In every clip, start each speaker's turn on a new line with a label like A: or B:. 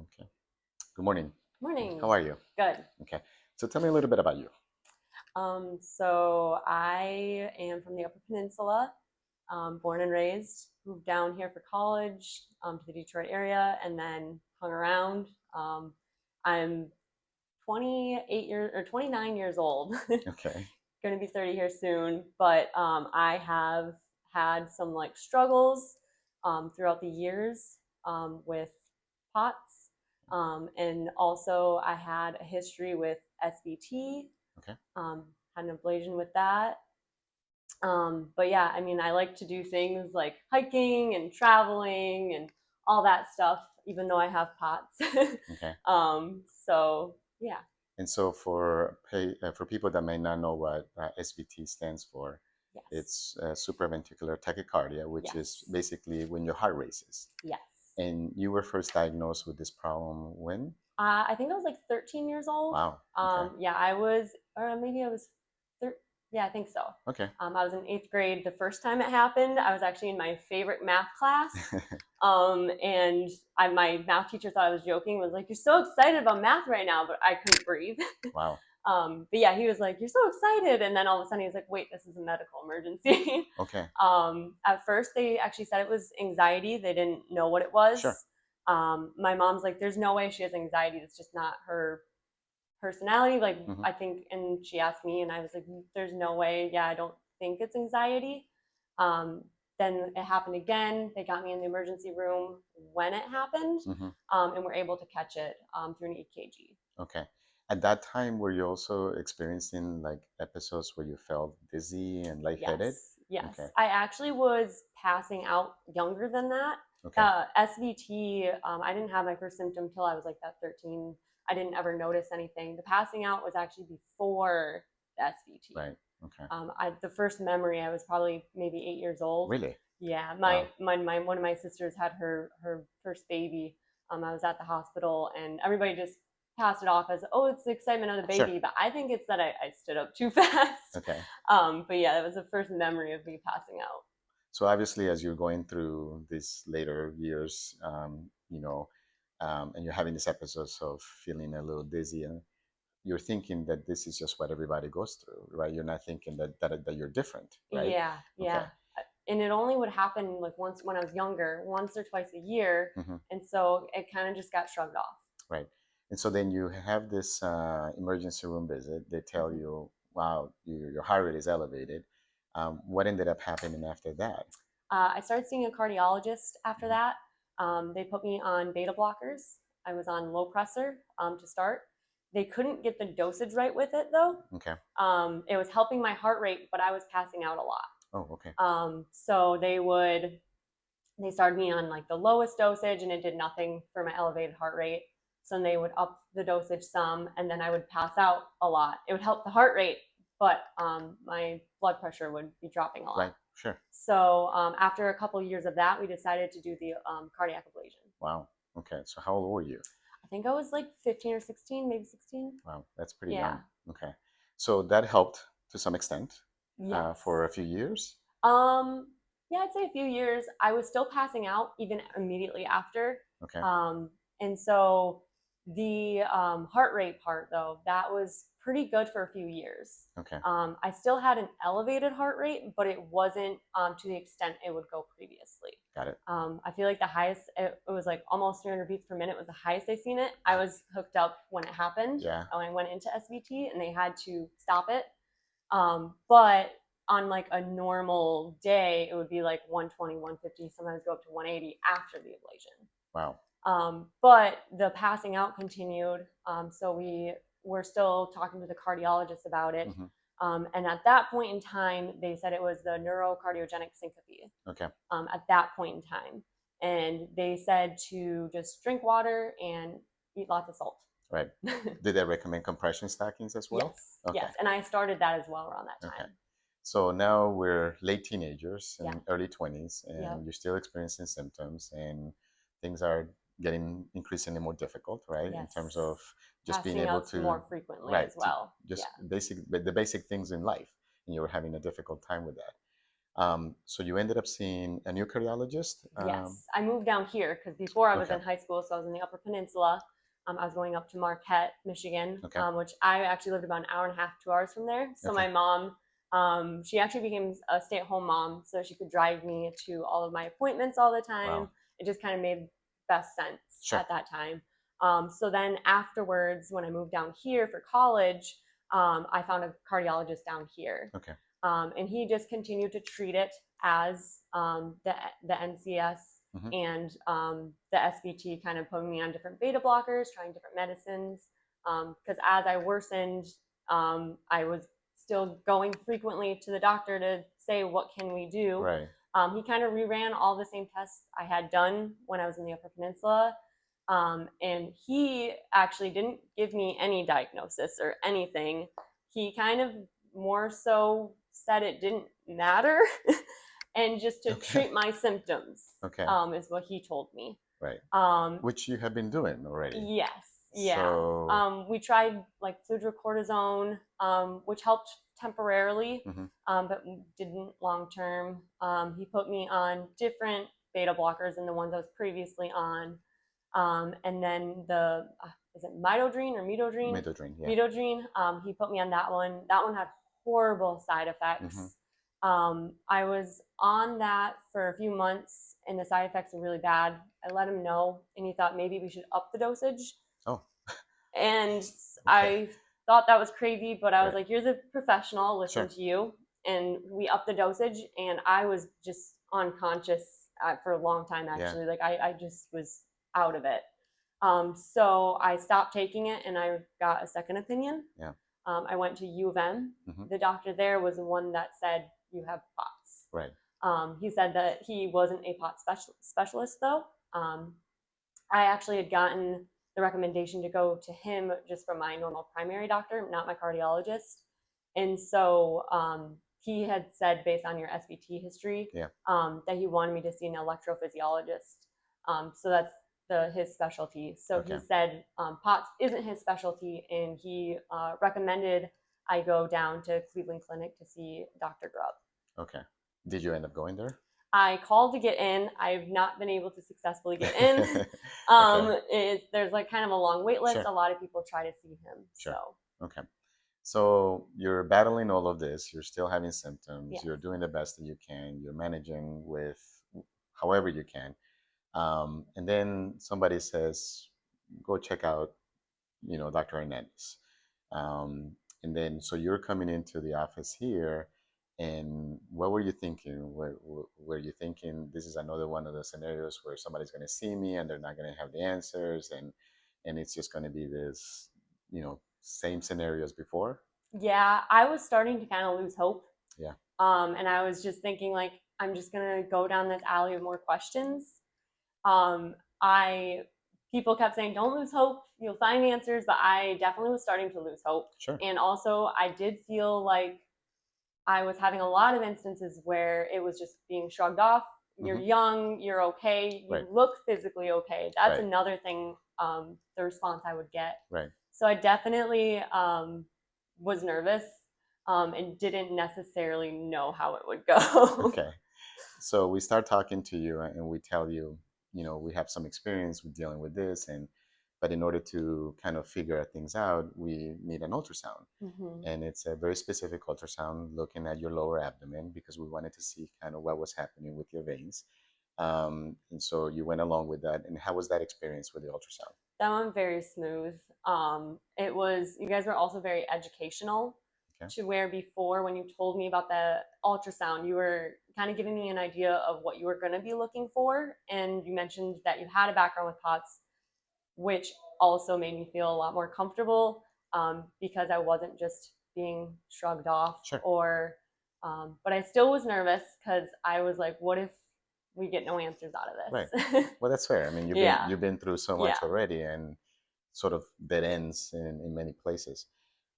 A: Okay. Good morning. How
B: Morning.
A: are you?
B: Good.
A: Okay. So tell me a little bit about you.
B: So I am from the Upper Peninsula, born and raised. Moved down here for college to the Detroit area, and then hung around. I'm 28 years or 29 years old.
A: Okay.
B: Going to be 30 here soon, but I have had some like struggles throughout the years with POTS, and also I had a history with SVT.
A: Okay.
B: Had an ablation with that. But yeah, I mean, I like to do things like hiking and traveling and all that stuff, even though I have POTS.
A: Okay.
B: So yeah,
A: And so for people that may not know what SVT stands for,
B: yes,
A: it's supraventricular tachycardia, which is
B: yes,
A: basically when your heart races.
B: yes.
A: And you were first diagnosed with this problem when?
B: I think I was like 13 years old.
A: Wow. Okay.
B: Yeah, I was, or maybe I was, yeah, I think so.
A: Okay.
B: I was in eighth grade the first time it happened. I was actually in my favorite math class. And my math teacher thought I was joking, was like, "You're so excited about math right now," but I couldn't breathe.
A: Wow.
B: But yeah, he was like, "You're so excited," and then all of a sudden he was like, "Wait, this is a medical emergency."
A: Okay.
B: At first, they actually said it was anxiety. They didn't know what it
A: Sure.
B: was. My mom's like, "There's no way she has anxiety. It's just not her personality." Like,
A: Hmm.
B: I think, and she asked me, and I was like, "There's no way. Yeah, I don't think it's anxiety." Um, then it happened again. They got me in the emergency room when it happened,
A: Hmm.
B: and were able to catch it through an EKG.
A: Okay. At that time, were you also experiencing like episodes where you felt dizzy and lightheaded?
B: Yes, yes.
A: Okay.
B: I actually was passing out younger than that.
A: Okay.
B: SVT, I didn't have my first symptom till I was like that 13. I didn't ever notice anything. The passing out was actually before the SVT.
A: Right. Okay.
B: The first memory, I was probably maybe 8 years old.
A: Really?
B: Yeah,
A: Wow.
B: my one of my sisters had her first baby. I was at the hospital, and everybody just passed it off as, "Oh, it's the excitement of the
A: Sure.
B: baby," but I think it's that I stood up too fast.
A: Okay.
B: But yeah, that was the first memory of me passing out.
A: So obviously, as you're going through these later years, and you're having these episodes of feeling a little dizzy, and you're thinking that this is just what everybody goes through, right? You're not thinking that you're different, right?
B: Yeah,
A: Okay.
B: yeah. And it only would happen like once when I was younger, once or twice a year,
A: Hmm.
B: and so it kind of just got shrugged off.
A: Right. And so then you have this emergency room visit. They tell
B: Mhm.
A: you, wow, your heart rate is elevated. What ended up happening after that?
B: I started seeing a cardiologist after
A: Hmm.
B: that. They put me on beta blockers. I was on low pressor to start. They couldn't get the dosage right with it though.
A: Okay.
B: It was helping my heart rate, but I was passing out a lot.
A: Oh, okay.
B: So they started me on like the lowest dosage, and it did nothing for my elevated heart rate. So then they would up the dosage some, and then I would pass out a lot. It would help the heart rate, but my blood pressure would be dropping a lot.
A: Right. Sure.
B: So after a couple of years of that, we decided to do the cardiac ablation.
A: Wow. Okay. So how old were you?
B: I think I was like 15 or 16, maybe 16.
A: Wow, that's pretty
B: Yeah.
A: young. Okay. So that helped to some extent
B: Yes.
A: for a few years.
B: Um, yeah, I'd say a few years. I was still passing out even immediately after.
A: Okay.
B: And so the heart rate part, though, that was pretty good for a few years.
A: Okay.
B: I still had an elevated heart rate, but it wasn't to the extent it would go previously.
A: Got it.
B: I feel like the highest, it was like almost 300 beats per minute was the highest I seen it. I was hooked up when it happened,
A: Yeah.
B: when I went into SVT, and they had to stop it. But on like a normal day, it would be like 120, 150, sometimes go up to 180 after the ablation.
A: Wow.
B: But the passing out continued. So we were still talking to the cardiologist about it.
A: Hmm.
B: And at that point in time, they said it was the neurocardiogenic syncope
A: Okay.
B: at that point in time. And they said to just drink water and eat lots of salt.
A: Right. Did they recommend compression stockings as well?
B: Yes,
A: Okay.
B: yes. And I started that as well around that
A: Okay.
B: time.
A: So now we're late teenagers
B: Yeah.
A: and early 20s, and
B: Yep.
A: you're still experiencing symptoms, and things are getting increasingly more difficult, right? In terms
B: Yes.
A: of just being
B: Passing
A: able
B: out
A: to,
B: more frequently
A: right,
B: as
A: to
B: well. Yeah.
A: just the basic things in life, and you were having a difficult time with that. So you ended up seeing a new cardiologist.
B: Yes, I moved down here because before I was
A: Okay.
B: in high school, so I was in the Upper Peninsula. I was going up to Marquette, Michigan,
A: Okay.
B: which I actually lived about an hour and a half, 2 hours from there. So
A: Okay.
B: my mom, she actually became a stay-at-home mom, so she could drive me to all of my appointments all the time.
A: Wow.
B: It just kind of made best sense
A: Sure.
B: at that time. So then afterwards, when I moved down here for college, I found a cardiologist down here.
A: Okay.
B: And he just continued to treat it as the NCS
A: Hmm.
B: and the SVT, kind of putting me on different beta blockers, trying different medicines. Because as I worsened, I was still going frequently to the doctor to say, what can we do?
A: Right.
B: He kind of reran all the same tests I had done when I was in the Upper Peninsula. And he actually didn't give me any diagnosis or anything. He kind of more so said it didn't matter and just to
A: Okay.
B: treat my symptoms,
A: Okay.
B: is what he told me.
A: Right.
B: Um,
A: Which you have been doing already.
B: yes, yeah.
A: So.
B: We tried like fludrocortisone, which helped temporarily,
A: Hmm.
B: but didn't long term. He put me on different beta blockers than the ones I was previously on. And then is it midodrine or midodrine?
A: Midodrine. Yeah.
B: Midodrine. He put me on that one. That one had horrible side
A: Hmm.
B: effects. I was on that for a few months, and the side effects were really bad. I let him know, and he thought maybe we should up the dosage.
A: Oh.
B: And
A: Okay.
B: I thought that was crazy, but I was
A: Right.
B: like, "You're the professional. I'll listen
A: Sure.
B: to you." And we upped the dosage, and I was just unconscious for a long time.
A: Yeah.
B: Actually, like I just was out of it. So I stopped taking it, and I got a second opinion.
A: Yeah.
B: I went to U of M.
A: Hmm.
B: The doctor there was the one that said you have POTS.
A: Right.
B: He said that he wasn't a POTS specialist though. I actually had gotten the recommendation to go to him just from my normal primary doctor, not my cardiologist. And so he had said, based on your SVT history,
A: Yeah.
B: that he wanted me to see an electrophysiologist. So that's his specialty. So
A: Okay.
B: he said POTS isn't his specialty, and he recommended I go down to Cleveland Clinic to see Dr. Grubb.
A: Okay. Did you end up going there?
B: I called to get in. I've not been able to successfully get in.
A: Okay.
B: There's like kind of a long wait list.
A: Sure.
B: A lot of people try to see him.
A: Sure.
B: So
A: Okay. So you're battling all of this. You're still having symptoms.
B: yes,
A: You're doing the best that you can. You're managing with however you can. And then somebody says, go check out, Dr. Hernandez. Um, and then, so you're coming into the office here, and what were you thinking? Were you thinking this is another one of the scenarios where somebody's going to see me and they're not going to have the answers, and it's just going to be this, same scenario as before?
B: yeah, I was starting to kind of lose hope.
A: Yeah.
B: And I was just thinking like I'm just gonna go down this alley of more questions. I People kept saying don't lose hope, you'll find answers, but I definitely was starting to lose hope.
A: Sure.
B: And also I did feel like I was having a lot of instances where it was just being shrugged off. You're
A: Hmm.
B: young, you're okay, you
A: Right.
B: look physically okay. That's
A: Right.
B: another thing, the response I would get.
A: Right.
B: So I definitely was nervous and didn't necessarily know how it would go.
A: Okay. So we start talking to you and we tell you, we have some experience with dealing with this, but in order to kind of figure things out, we need an ultrasound.
B: Hmm.
A: And it's a very specific ultrasound looking at your lower abdomen because we wanted to see kind of what was happening with your veins. And so you went along with that. And how was that experience with the ultrasound?
B: That went very smooth. You guys were also very educational
A: Okay.
B: to where before when you told me about the ultrasound, you were kind of giving me an idea of what you were going to be looking for. And you mentioned that you had a background with POTS, which also made me feel a lot more comfortable because I wasn't just being shrugged off
A: Sure.
B: but I still was nervous because I was like, what if we get no answers out of
A: Right.
B: this?
A: Well, that's fair. I mean,
B: Yeah.
A: you've been through so much
B: Yeah.
A: already and sort of dead ends in many places.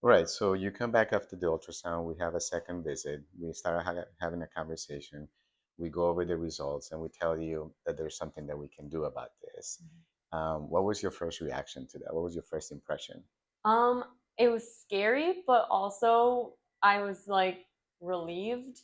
A: Right. So you come back after the ultrasound. We have a second visit. We start having a conversation. We go over the results and we tell you that there's something that we can do about this. What was your first reaction to that? What was your first impression?
B: Um, it was scary, but also I was like relieved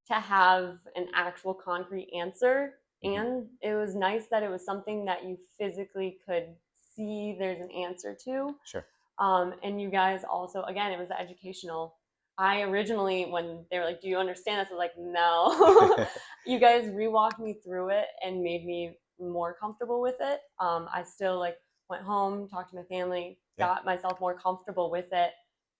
B: to have an actual concrete answer.
A: Hmm.
B: And it was nice that it was something that you physically could see there's an answer to.
A: Sure.
B: And you guys also, again, it was educational. I originally, when they were like, "Do you understand this?" I was like, "No." You guys re-walked me through it and made me more comfortable with it. I still like went home, talked to my family,
A: Yeah.
B: got myself more comfortable with it.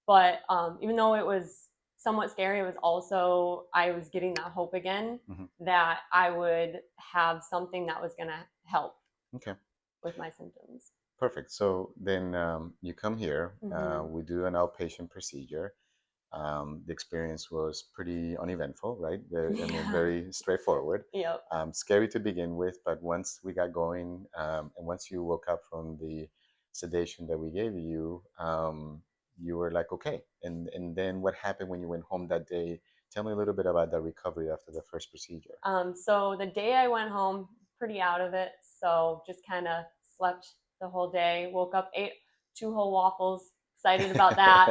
B: But even though it was somewhat scary, it was also, I was getting that hope again
A: Hmm.
B: that I would have something that was going to help
A: Okay.
B: with my symptoms.
A: Perfect. So then you come here.
B: Hmm.
A: We do an outpatient procedure. The experience was pretty uneventful, right? I mean,
B: Yeah.
A: very straightforward.
B: Yep.
A: Scary to begin with, but once we got going, and once you woke up from the sedation that we gave you, you were like, okay. And then what happened when you went home that day? Tell me a little bit about the recovery after the first procedure.
B: So the day I went home, pretty out of it. So just kind of slept the whole day. Woke up, ate 2 whole waffles, excited about that.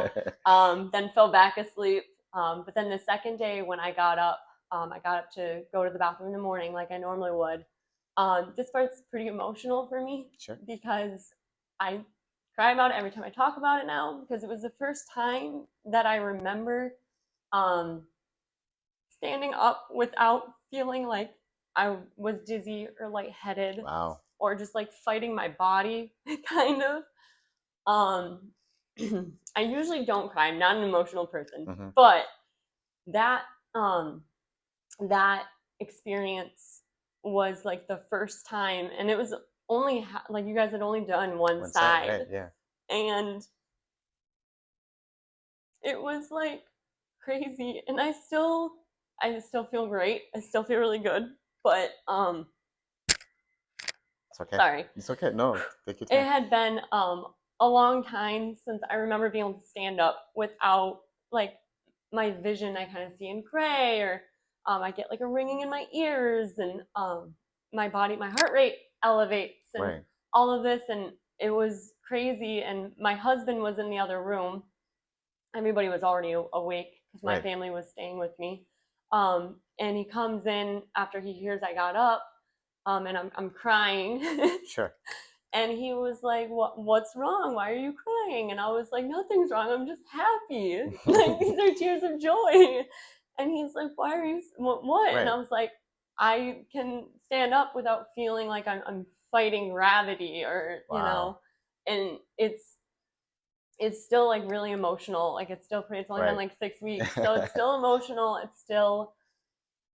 B: Then fell back asleep. But then the second day when I got up to go to the bathroom in the morning like I normally would. This part's pretty emotional for me
A: Sure.
B: because I cry about it every time I talk about it now because it was the first time that I remember um, standing up without feeling like I was dizzy or lightheaded
A: Wow.
B: or just like fighting my body, kind of. Um, I usually don't cry. I'm not an emotional person,
A: Hmm.
B: but that um, that experience was like the first time, and it was only like you guys had only done one
A: One side,
B: side,
A: right? Yeah.
B: and it was like crazy. And I still feel great. I still feel really good, but
A: It's okay.
B: sorry.
A: It's okay. No, take your
B: It
A: time.
B: had been a long time since I remember being able to stand up without like my vision. I kind of see in gray, or I get like a ringing in my ears, and my body, my heart rate elevates, and
A: Right.
B: all of this, and it was crazy. And my husband was in the other room. Everybody was already awake because my
A: Right.
B: family was staying with me. And he comes in after he hears I got up, and I'm crying.
A: Sure.
B: And he was like, what's wrong? Why are you crying? And I was like, nothing's wrong. I'm just happy. Like, these are tears of joy. And he's like, why are you, what? And
A: Right.
B: I was like, I can stand up without feeling like I'm fighting gravity, or,
A: Wow.
B: and it's still like really emotional. Like, it's only been
A: Right.
B: like 6 weeks. So it's still emotional. It's still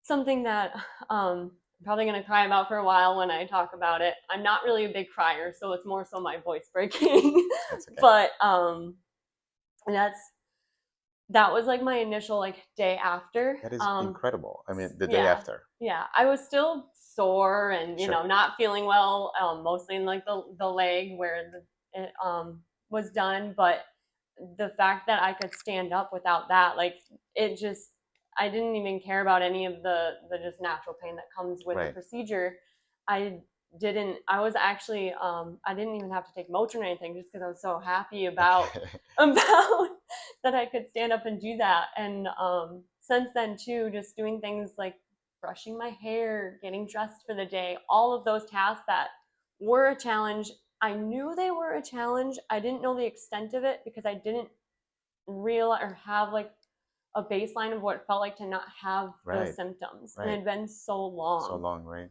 B: something that I'm probably going to cry about for a while when I talk about it. I'm not really a big crier, so it's more so my voice breaking.
A: That's okay.
B: But that's that was like my initial like day after.
A: That is incredible. I mean, the day
B: Yeah,
A: after.
B: yeah, I was still sore and
A: Sure.
B: not feeling well, mostly in like the leg where it was done. But the fact that I could stand up without that, like, it just, I didn't even care about any of the just natural pain that comes with the
A: Right.
B: procedure. I didn't. I was actually I didn't even have to take Motrin or anything just because I was so happy about
A: Okay.
B: about that I could stand up and do that. And since then too, just doing things like brushing my hair, getting dressed for the day, all of those tasks that were a challenge. I knew they were a challenge. I didn't know the extent of it because I didn't realize or have like a baseline of what it felt like to not have those
A: Right.
B: symptoms. And it
A: Right.
B: had been so
A: So
B: long.
A: long, right?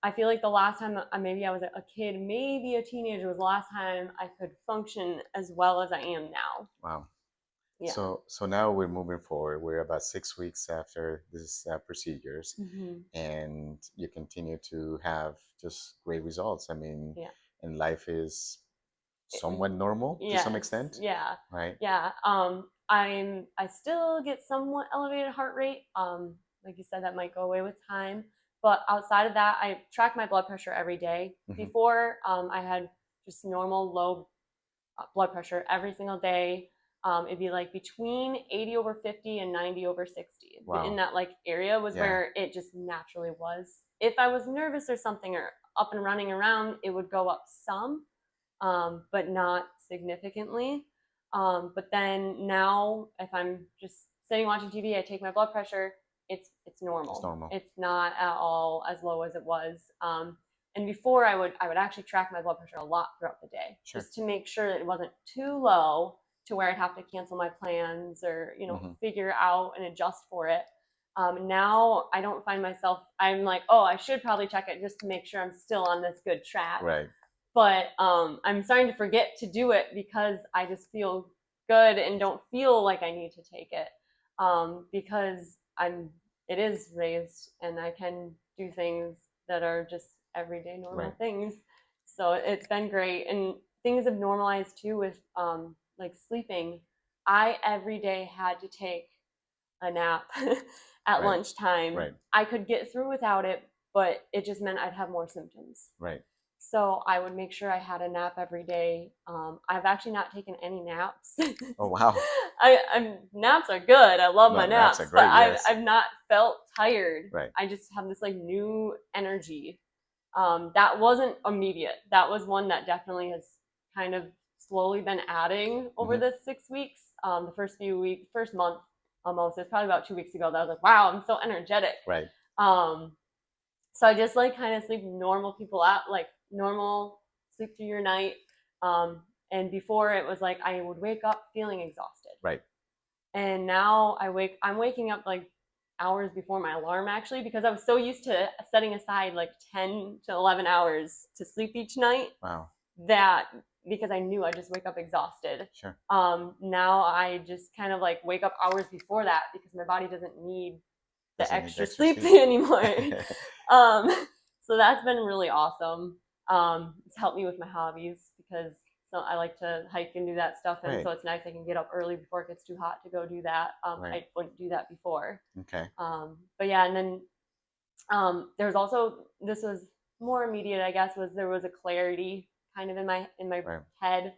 B: I feel like the last time maybe I was a kid, maybe a teenager, was the last time I could function as well as I am now.
A: Wow.
B: Yeah.
A: So now we're moving forward. We're about 6 weeks after these procedures,
B: Hmm.
A: and you continue to have just great results. I mean,
B: Yeah.
A: and life is somewhat normal to some
B: Yes.
A: extent,
B: Yeah.
A: right?
B: Yeah. I still get somewhat elevated heart rate. Like you said, that might go away with time. But outside of that, I track my blood pressure every day.
A: Hmm.
B: Before, I had just normal low blood pressure every single day. It'd be like between 80 over 50 and 90 over 60. In
A: Wow.
B: that like area was
A: Yeah.
B: where it just naturally was. If I was nervous or something or up and running around, it would go up some, but not significantly. But then now, if I'm just sitting watching TV, I take my blood pressure. it's normal.
A: It's normal.
B: It's not at all as low as it was. And before I would actually track my blood pressure a lot throughout the day,
A: Sure.
B: just to make sure that it wasn't too low to where I'd have to cancel my plans or figure out and adjust for it. Now I don't find myself. I'm like, oh, I should probably check it just to make sure I'm still on this good track.
A: Right.
B: But I'm starting to forget to do it because I just feel good and don't feel like I need to take it because it is raised and I can do things that are just everyday normal things. So it's been great, and things have normalized too with like sleeping. I every day had to take a nap at lunchtime.
A: Right.
B: I could get through without it, but it just meant I'd have more symptoms.
A: Right.
B: So I would make sure I had a nap every day. I've actually not taken any naps.
A: Oh wow!
B: Naps are good. I love my naps,
A: great,
B: but
A: yes.
B: I've not felt tired.
A: Right.
B: I just have this like new energy. That wasn't immediate. That was one that definitely has kind of slowly been adding over the 6 weeks. The first month almost. It's probably about 2 weeks ago that I was like, wow, I'm so energetic.
A: Right.
B: So I just like kind of sleep normal people out, like normal sleep through your night. And before it was like I would wake up feeling exhausted.
A: Right.
B: And now I'm waking up like hours before my alarm actually, because I was so used to setting aside like 10 to 11 hours to sleep each night.
A: Wow.
B: That because I knew I'd just wake up exhausted.
A: Sure.
B: Now I just kind of like wake up hours before that because my body doesn't need the extra sleep anymore. So that's been really awesome. It's helped me with my hobbies because I like to hike and do that stuff, and so it's nice I can get up early before it gets too hot to go do that. I wouldn't do that before.
A: Okay.
B: But yeah, and then there's also, this was more immediate, I guess, there was a clarity kind of in my head.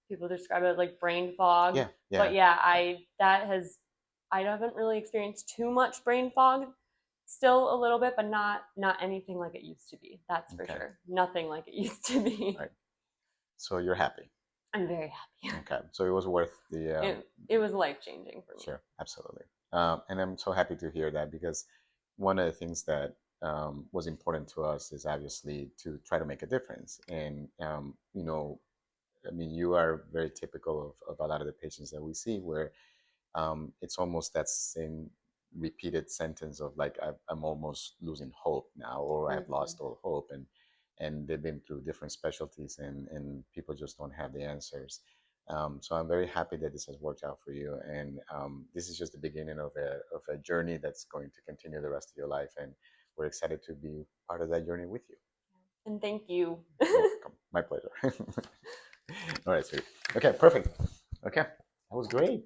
B: People describe it as like brain fog.
A: Yeah.
B: But yeah, I haven't really experienced too much brain fog. Still a little bit, but not anything like it used to be. That's for sure. Nothing like it used to be.
A: Right. So you're happy.
B: I'm very happy.
A: Okay. So it was worth the.
B: It was life-changing for me.
A: Sure, absolutely. And I'm so happy to hear that, because one of the things that was important to us is obviously to try to make a difference. And I mean, you are very typical of a lot of the patients that we see, where it's almost that same repeated sentence of like, I'm almost losing hope now, or I've lost all hope, and they've been through different specialties, and people just don't have the answers. So I'm very happy that this has worked out for you, and this is just the beginning of a journey that's going to continue the rest of your life, and we're excited to be part of that journey with you.
B: And thank you.
A: Welcome. My pleasure. All right, sweetie. Okay, perfect. Okay, that was great.